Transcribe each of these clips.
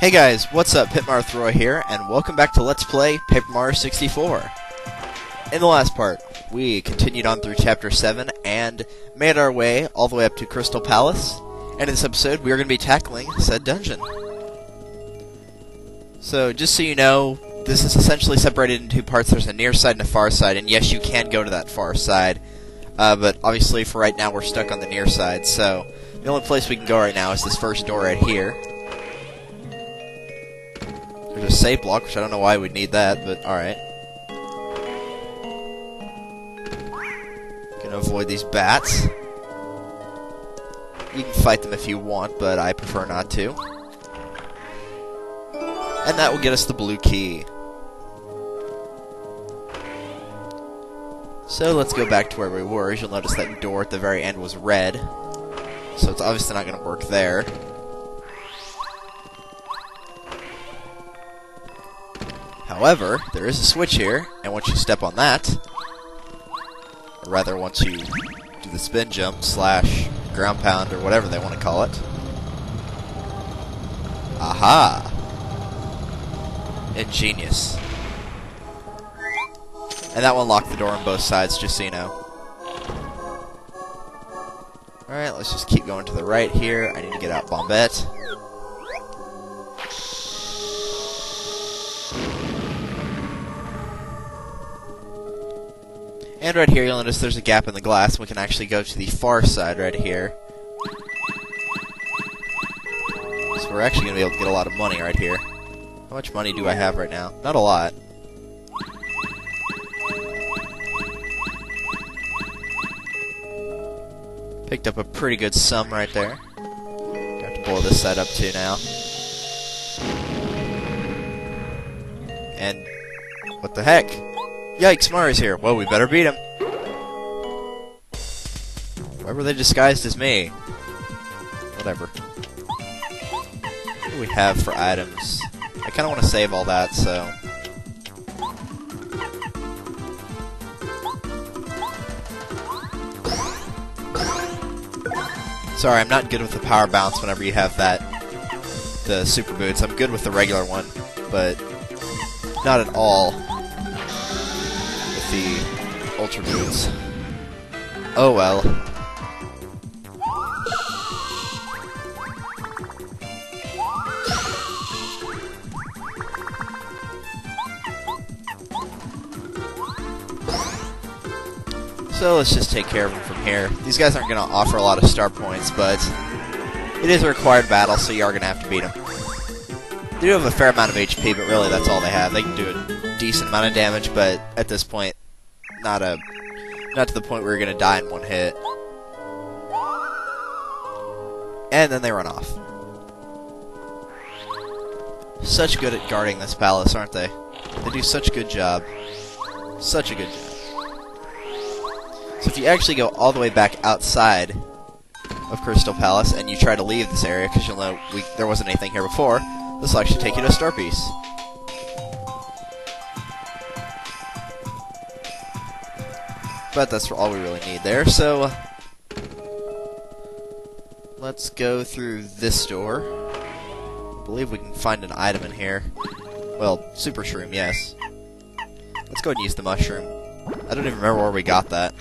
Hey guys, what's up? Pitmarthroy here, and welcome back to Let's Play Paper Mario 64. In the last part, we continued on through Chapter 7 and made our way all the way up to Crystal Palace, and in this episode we are going to be tackling said dungeon. So, just so you know, this is essentially separated into two parts. There's a near side and a far side, and yes, you can go to that far side, but obviously for right now we're stuck on the near side, so the only place we can go right now is this first door right here. There's a save block, which I don't know why we'd need that, but alright. Gonna avoid these bats. You can fight them if you want, but I prefer not to. And that will get us the blue key. So let's go back to where we were. As you'll notice, that door at the very end was red, so it's obviously not going to work there. However, there is a switch here, and once you step on that, or rather once you do the spin jump slash ground pound or whatever they want to call it. Aha! Ingenious. And that one locked the door on both sides, just so you know. Alright, let's just keep going to the right here. I need to get out Bombette. And right here, you'll notice there's a gap in the glass. We can actually go to the far side right here. So we're actually going to be able to get a lot of money right here. How much money do I have right now? Not a lot. Picked up a pretty good sum right there. Got to blow this side up too now. And what the heck? Yikes, Mario's here. Well, we better beat him. Why were they disguised as me? Whatever. What do we have for items? I kind of want to save all that, so... Sorry, I'm not good with the power bounce whenever you have that, the super boots. I'm good with the regular one, but not at all with the ultra boots. Oh well. So let's just take care of them from here. These guys aren't going to offer a lot of star points, but it is a required battle, so you are going to have to beat them. They do have a fair amount of HP, but really that's all they have. They can do a decent amount of damage, but at this point, not to the point where you're going to die in one hit. And then they run off. Such good at guarding this palace, aren't they? They do such a good job. Such a good job. So if you actually go all the way back outside of Crystal Palace and you try to leave this area, because you'll know there wasn't anything here before, this will actually take you to a star piece. But that's all we really need there, so let's go through this door. I believe we can find an item in here. Well, Super Shroom, yes. Let's go ahead and use the mushroom. I don't even remember where we got that.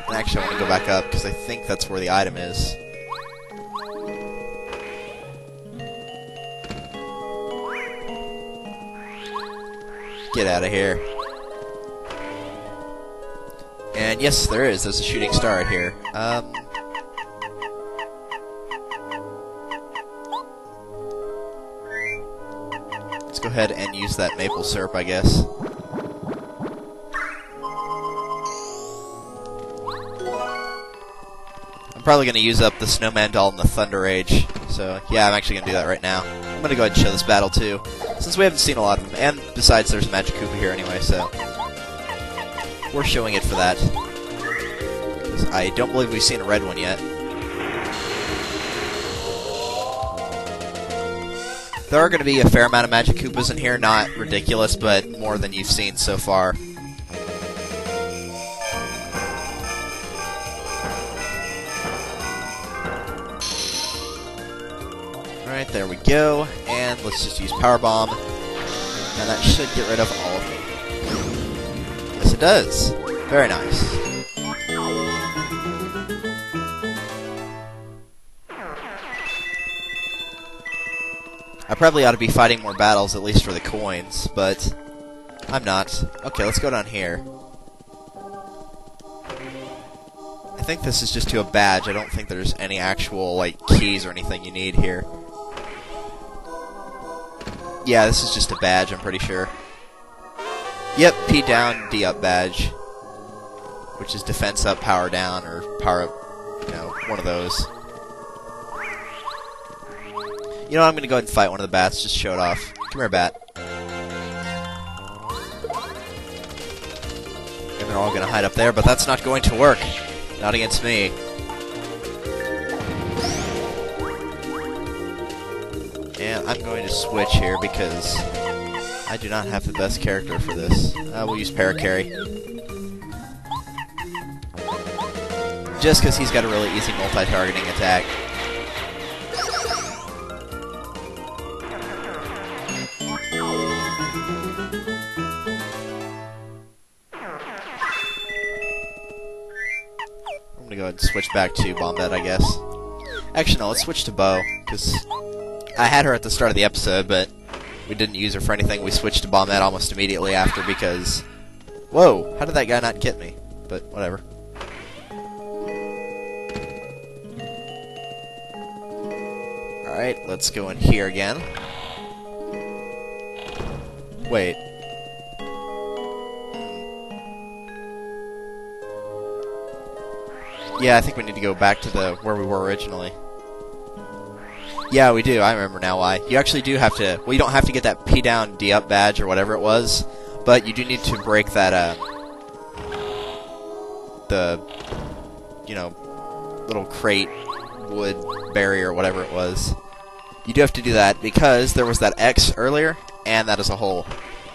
And actually, I want to go back up, because I think that's where the item is. Get out of here. And yes, there is. There's a shooting star right here. Let's go ahead and use that maple syrup, I guess. I'm probably going to use up the Snowman Doll and the Thunder Age. So, yeah, I'm actually going to do that right now. I'm going to go ahead and show this battle, too, since we haven't seen a lot of them. And besides, there's a Magic Koopa here anyway, so we're showing it for that. I don't believe we've seen a red one yet. There are going to be a fair amount of Magic Koopas in here, not ridiculous, but more than you've seen so far. Alright, there we go. And let's just use Power Bomb. And that should get rid of all of them. Yes, it does. Very nice. I probably ought to be fighting more battles, at least for the coins, but I'm not. Okay, let's go down here. I think this is just to a badge. I don't think there's any actual, like, keys or anything you need here. Yeah, this is just a badge, I'm pretty sure. Yep, P down, D up badge. Which is defense up, power down, or power up, you know, one of those. You know, I'm gonna go ahead and fight one of the bats, just show it off. Come here, bat. And they're all gonna hide up there, but that's not going to work. Not against me. And I'm going to switch here because I do not have the best character for this. We'll use Paracarry. Just because he's got a really easy multi-targeting attack. I'm gonna go ahead and switch back to Bombette, I guess. Actually, no, let's switch to Bo, because I had her at the start of the episode, but we didn't use her for anything. We switched to Bombette almost immediately after, because... Whoa, how did that guy not get me? But, whatever. Alright, let's go in here again. Wait. Yeah, I think we need to go back to where we were originally. Yeah, we do. I remember now why. You actually do have to... Well, you don't have to get that P down, D up badge or whatever it was, but you do need to break that, the, you know, little crate, wood barrier, whatever it was. You do have to do that because there was that X earlier, and that is a hole.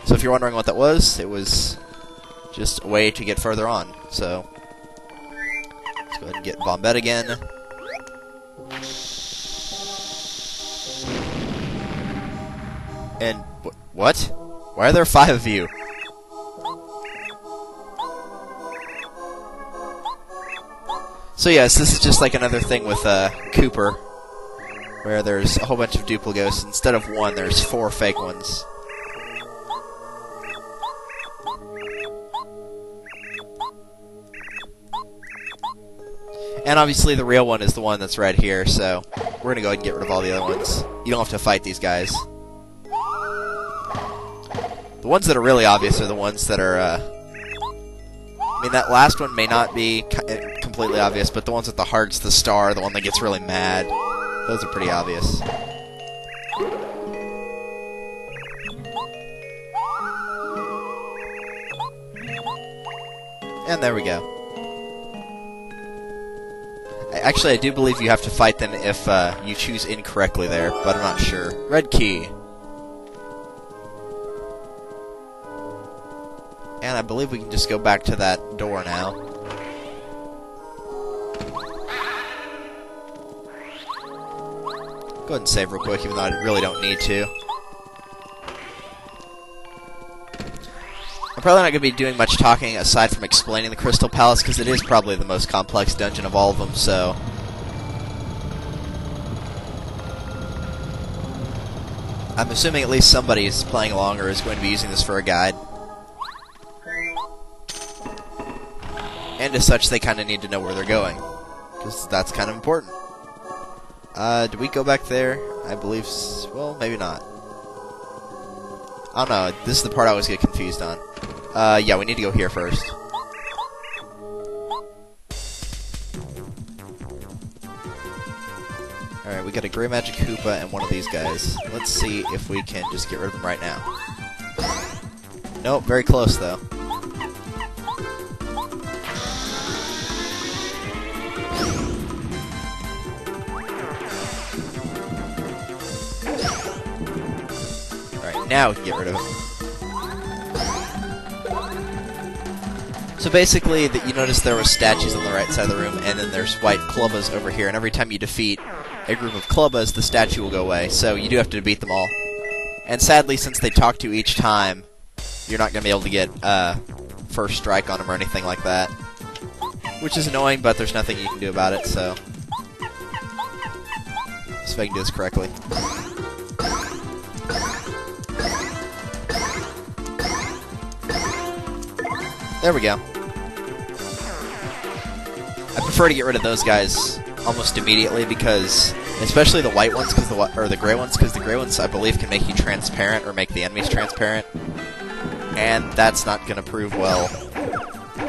So if you're wondering what that was, it was just a way to get further on. So... Let's go ahead and get Bombette again. And what? Why are there 5 of you? So yes, this is just like another thing with Cooper, where there's a whole bunch of duplicates. Instead of one, there's 4 fake ones. And obviously the real one is the one that's right here, so we're going to go ahead and get rid of all the other ones. You don't have to fight these guys. The ones that are really obvious are the ones that are, I mean, that last one may not be completely obvious, but the ones with the hearts, the star, the one that gets really mad, those are pretty obvious. And there we go. Actually, I do believe you have to fight them if you choose incorrectly there, but I'm not sure. Red key. And I believe we can just go back to that door now. Go ahead and save real quick, even though I really don't need to. I'm probably not going to be doing much talking aside from explaining the Crystal Palace, because it is probably the most complex dungeon of all of them, so... I'm assuming at least somebody is playing along or is going to be using this for a guide. And as such, they kind of need to know where they're going, because that's kind of important. Do we go back there? I believe... well, maybe not. I don't know, this is the part I always get confused on. Yeah, we need to go here first. Alright, we got a Grey Magic Koopa and one of these guys. Let's see if we can just get rid of them right now. Nope, very close though. Alright, now we can get rid of him. So basically, you notice there were statues on the right side of the room, and then there's white clubbas over here, and every time you defeat a group of Clubbas, the statue will go away. So you do have to beat them all. And sadly, since they talk to you each time, you're not going to be able to get first strike on them or anything like that. Which is annoying, but there's nothing you can do about it, so... Let's see if I can do this correctly. There we go. I prefer to get rid of those guys almost immediately because, especially the white ones, or the gray ones, because the gray ones I believe can make you transparent or make the enemies transparent, and that's not going to prove well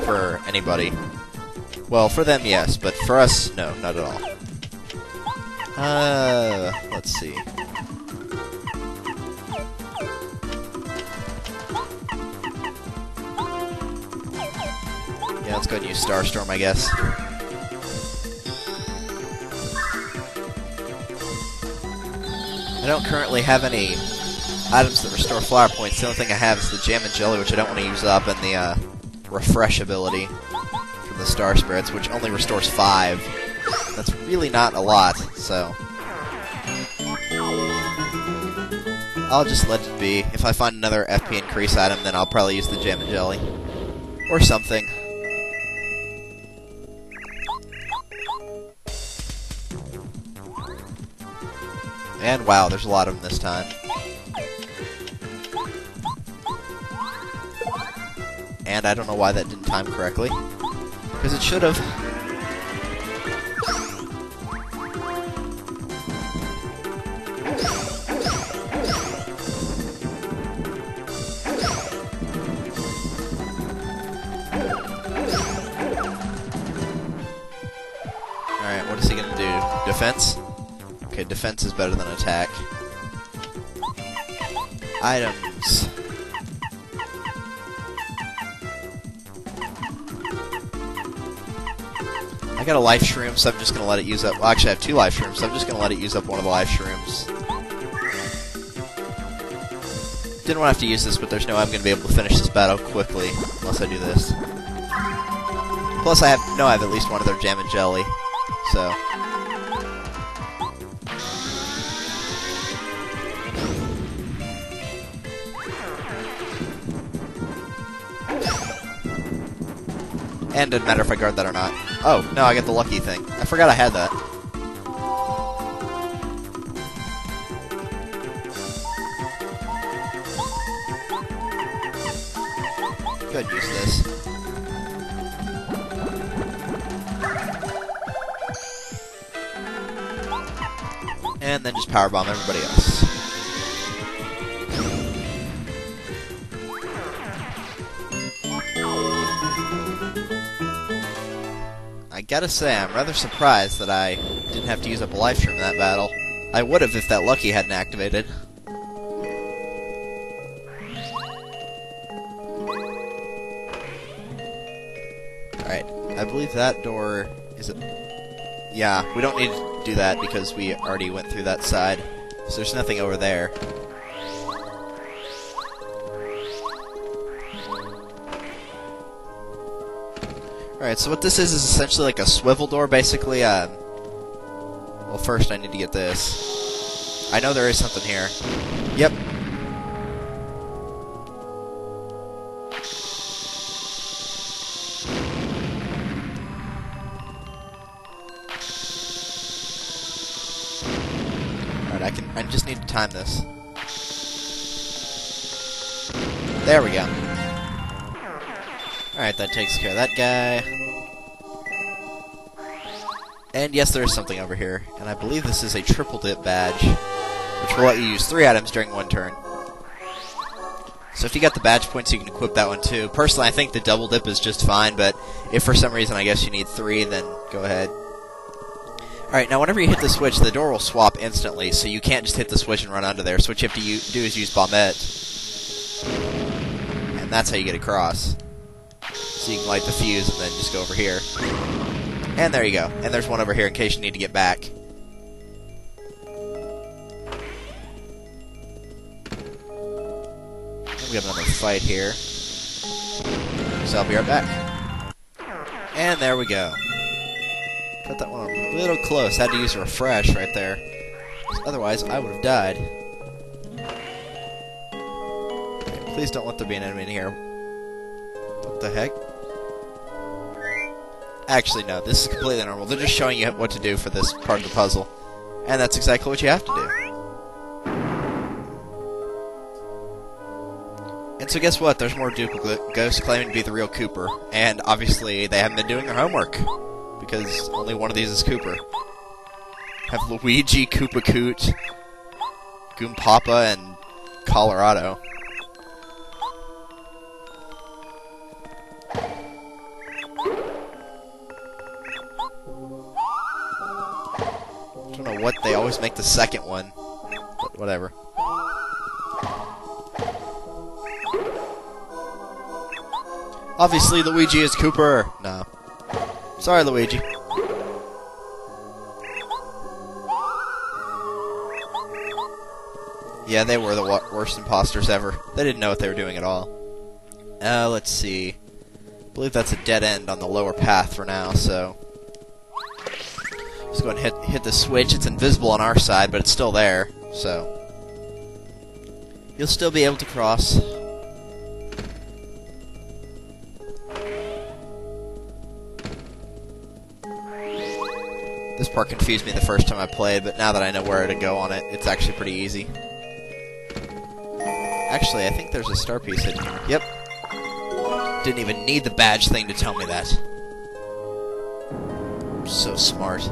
for anybody. Well, for them, yes, but for us, no, not at all. Let's see. Yeah, let's go and use Starstorm, I guess. I don't currently have any items that restore flower points. The only thing I have is the Jam and Jelly, which I don't want to use up, and the Refresh ability from the Star Spirits, which only restores 5. That's really not a lot, so... I'll just let it be. If I find another FP increase item, then I'll probably use the Jam and Jelly. Or something. And wow, there's a lot of them this time. And I don't know why that didn't time correctly. Because it should have. Alright, what is he going to do? Defense? Okay, defense is better than attack. Items. I got a life shroom, so I'm just going to let it use up... Well, actually, I have 2 life shrooms, so I'm just going to let it use up one of the life shrooms. Didn't want to have to use this, but there's no way I'm going to be able to finish this battle quickly unless I do this. Plus, I have at least one of their Jam and Jelly, so... And it doesn't matter if I guard that or not. Oh, no, I get the lucky thing. I forgot I had that. Go ahead and use this. And then just power bomb everybody else. I gotta say, I'm rather surprised that I didn't have to use up a life stream in that battle. I would have if that lucky hadn't activated. Alright, I believe that door is a... Yeah, we don't need to do that because we already went through that side. So there's nothing over there. Alright, so what this is essentially like a swivel door, basically. Well, first I need to get this. I know there is something here. Yep. Alright, I just need to time this. There we go. Alright, that takes care of that guy. And yes, there is something over here. And I believe this is a triple dip badge, which will let you use 3 items during 1 turn. So if you got the badge points, you can equip that one too. Personally, I think the double dip is just fine, but if for some reason I guess you need 3, then go ahead. Alright, now whenever you hit the switch, the door will swap instantly, so you can't just hit the switch and run under there. So what you have to do is use Bombette. And that's how you get across. So you can light the fuse and then just go over here. And there you go. And there's one over here in case you need to get back. And we have another fight here. So I'll be right back. And there we go. Got that one a little close. Had to use a refresh right there. Otherwise, I would have died. Okay, please don't let there be an enemy in here. What the heck? Actually, no. This is completely normal. They're just showing you what to do for this part of the puzzle. And that's exactly what you have to do. And so guess what? There's more duplicate ghosts claiming to be the real Cooper. And obviously, they haven't been doing their homework. Because only one of these is Cooper. Have Luigi, Koopa Coot, Goompapa, and Colorado. I don't know what they always make the second one, but whatever. Obviously, Luigi is Cooper. No. Sorry, Luigi. Yeah, they were the worst imposters ever. They didn't know what they were doing at all. Let's see. I believe that's a dead end on the lower path for now, so... Just go ahead and hit the switch. It's invisible on our side, but it's still there, so... You'll still be able to cross. This part confused me the first time I played, but now that I know where to go on it, it's actually pretty easy. Actually, I think there's a star piece hidden here. Yep. Didn't even need the badge thing to tell me that. I'm so smart.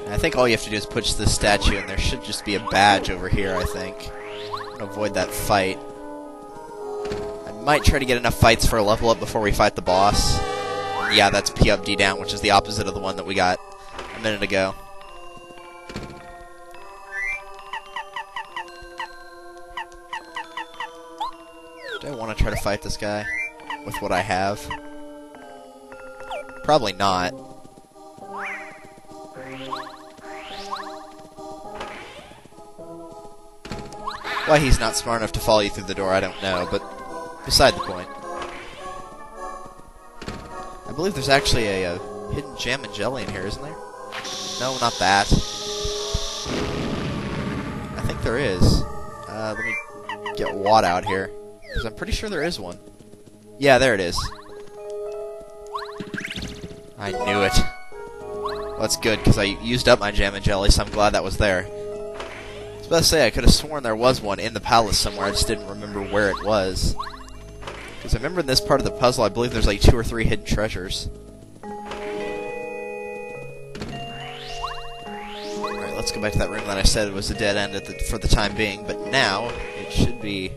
And I think all you have to do is push this statue, and there should just be a badge over here, I think. I'm gonna avoid that fight. I might try to get enough fights for a level up before we fight the boss. And yeah, that's P up, D down, which is the opposite of the one that we got a minute ago. Do I want to try to fight this guy with what I have? Probably not. Why he's not smart enough to follow you through the door, I don't know, but beside the point. I believe there's actually a hidden jam and jelly in here, isn't there? No, not that. I think there is. Let me get Watt out here. Because I'm pretty sure there is one. Yeah, there it is. I knew it. Well, that's good, because I used up my jam and jelly, so I'm glad that was there. I was about to say, I could have sworn there was one in the palace somewhere, I just didn't remember where it was. Because I remember in this part of the puzzle, I believe there's like 2 or 3 hidden treasures. Alright, let's go back to that room that I said was a dead end for the time being, but now it should be...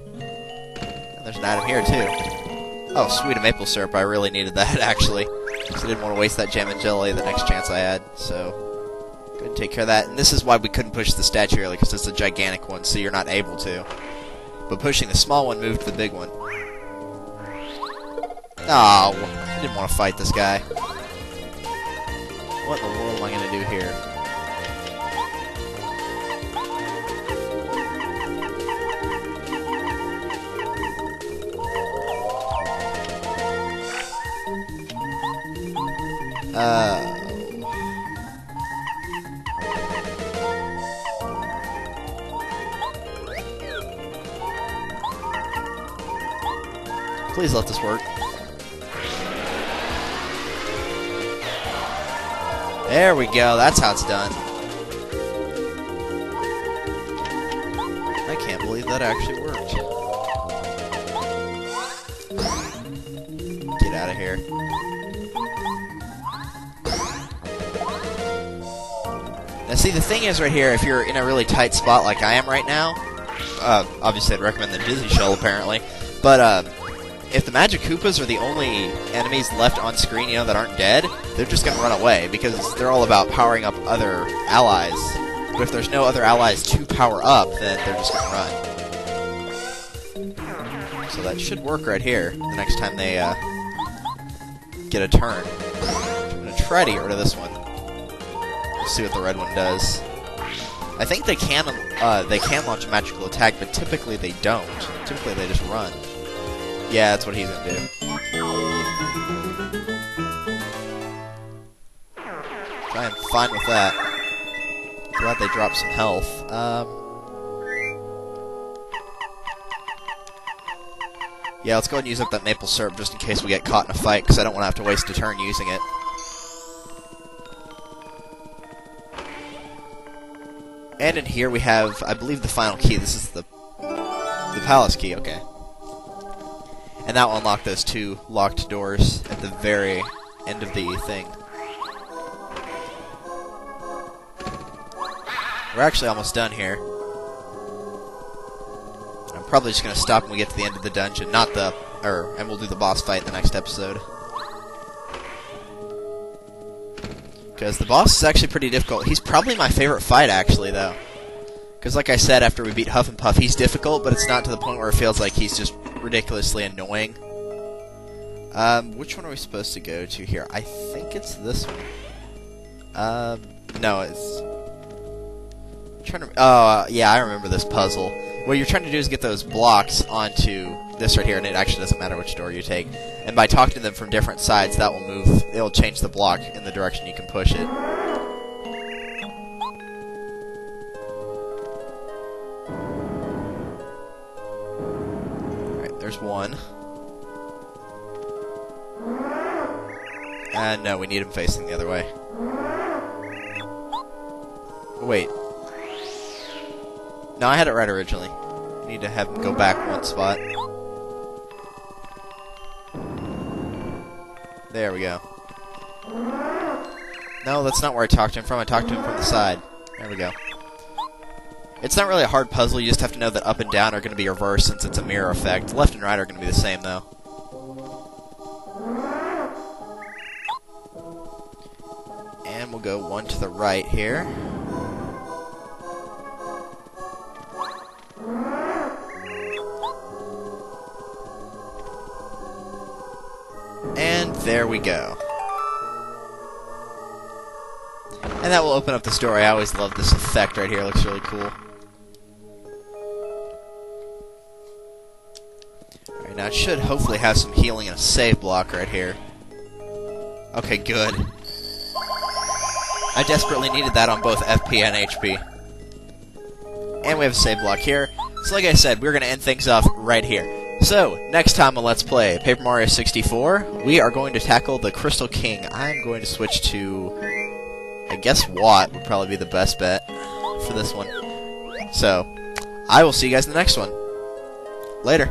There's an item here, too. Oh, sweet, a maple syrup. I really needed that, actually. Because I didn't want to waste that jam and jelly the next chance I had. So, go ahead and take care of that. And this is why we couldn't push the statue earlier, because it's a gigantic one, so you're not able to. But pushing the small one moved the big one. Oh, I didn't want to fight this guy. What in the world am I going to do here? Please let this work. There we go, that's how it's done. I can't believe that actually worked. Get out of here. Now see, the thing is right here, if you're in a really tight spot like I am right now, obviously I'd recommend the Dizzy Shell apparently, but if the Magic Koopas are the only enemies left on screen, you know, that aren't dead, they're just gonna run away, because they're all about powering up other allies. But if there's no other allies to power up, then they're just gonna run. So that should work right here, the next time they, get a turn. I'm gonna try to get rid of this one. We'll see what the red one does. I think they can launch a magical attack, but typically they don't. Typically they just run. Yeah, that's what he's gonna do. I am fine with that. Glad they dropped some health. Yeah, let's go ahead and use up that maple syrup just in case we get caught in a fight, because I don't want to have to waste a turn using it. And in here we have, I believe, the final key. This is the palace key, okay. And that will unlock those 2 locked doors at the very end of the thing. We're actually almost done here. I'm probably just going to stop when we get to the end of the dungeon, and we'll do the boss fight in the next episode. Because the boss is actually pretty difficult. He's probably my favorite fight, actually, though. Because like I said, after we beat Huff and Puff, he's difficult, but it's not to the point where it feels like he's just ridiculously annoying. Which one are we supposed to go to here? I think it's this one. No, it's... yeah, I remember this puzzle. What you're trying to do is get those blocks onto this right here, and it actually doesn't matter which door you take. And by talking to them from different sides, that will move, it'll change the block in the direction you can push it. Alright, there's one. And no, we need him facing the other way. Wait. No, I had it right originally. Need to have him go back one spot. There we go. No, that's not where I talked to him from. I talked to him from the side. There we go. It's not really a hard puzzle. You just have to know that up and down are going to be reversed since it's a mirror effect. Left and right are going to be the same, though. And we'll go one to the right here. And there we go. And that will open up this door. I always love this effect right here. It looks really cool. Alright, now it should hopefully have some healing and a save block right here. Okay, good. I desperately needed that on both FP and HP. And we have a save block here. So like I said, we're going to end things off right here. So, next time on Let's Play Paper Mario 64, we are going to tackle the Crystal King. I'm going to switch to, I guess Watt would probably be the best bet for this one. So, I will see you guys in the next one. Later.